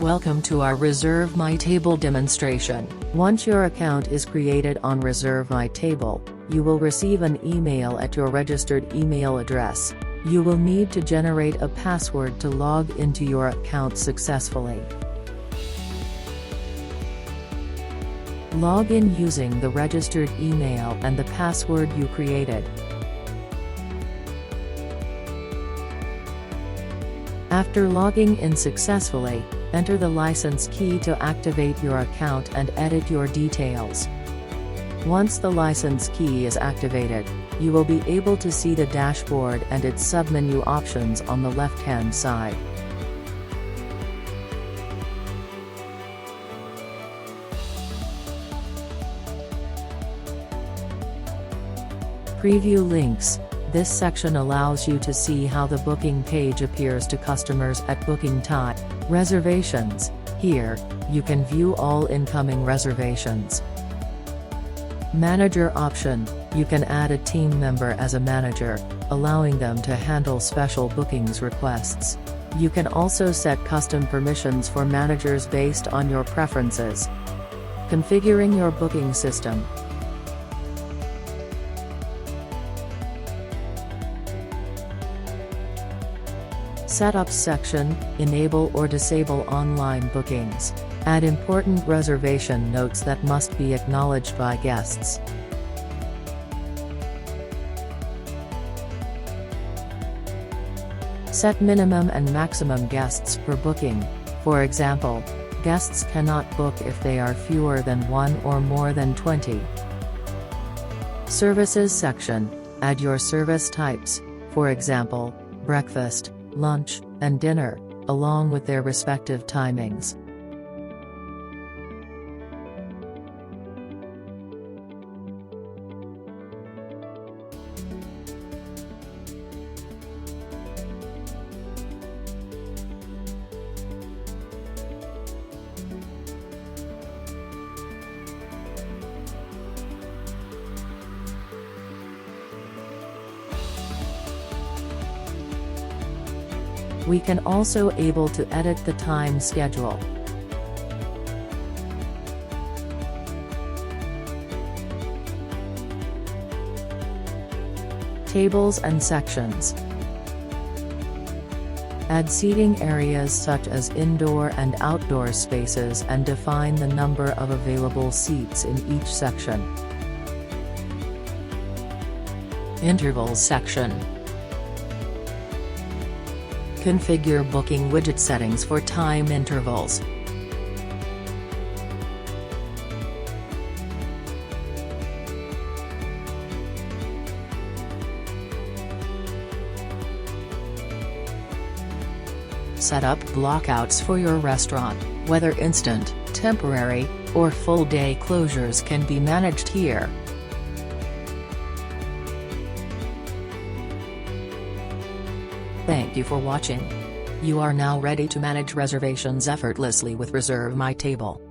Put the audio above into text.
Welcome to our Reserve My Table demonstration. Once your account is created on Reserve My Table, you will receive an email at your registered email address. You will need to generate a password to log into your account successfully. Log in using the registered email and the password you created. After logging in successfully, enter the license key to activate your account and edit your details. Once the license key is activated, you will be able to see the dashboard and its submenu options on the left-hand side. Preview links. This section allows you to see how the booking page appears to customers at booking time. Reservations. Here, you can view all incoming reservations. Manager option. You can add a team member as a manager, allowing them to handle special bookings requests. You can also set custom permissions for managers based on your preferences. Configuring your booking system. Setup section, enable or disable online bookings. Add important reservation notes that must be acknowledged by guests. Set minimum and maximum guests per booking. For example, guests cannot book if they are fewer than 1 or more than 20. Services section. Add your service types, for example, breakfast, lunch, and dinner, along with their respective timings. We can also able to edit the time schedule. Tables and sections. Add seating areas such as indoor and outdoor spaces and define the number of available seats in each section. Intervals section. Configure booking widget settings for time intervals. Set up blockouts for your restaurant, whether instant, temporary, or full-day closures can be managed here. Thank you for watching. You are now ready to manage reservations effortlessly with Reserve My Table.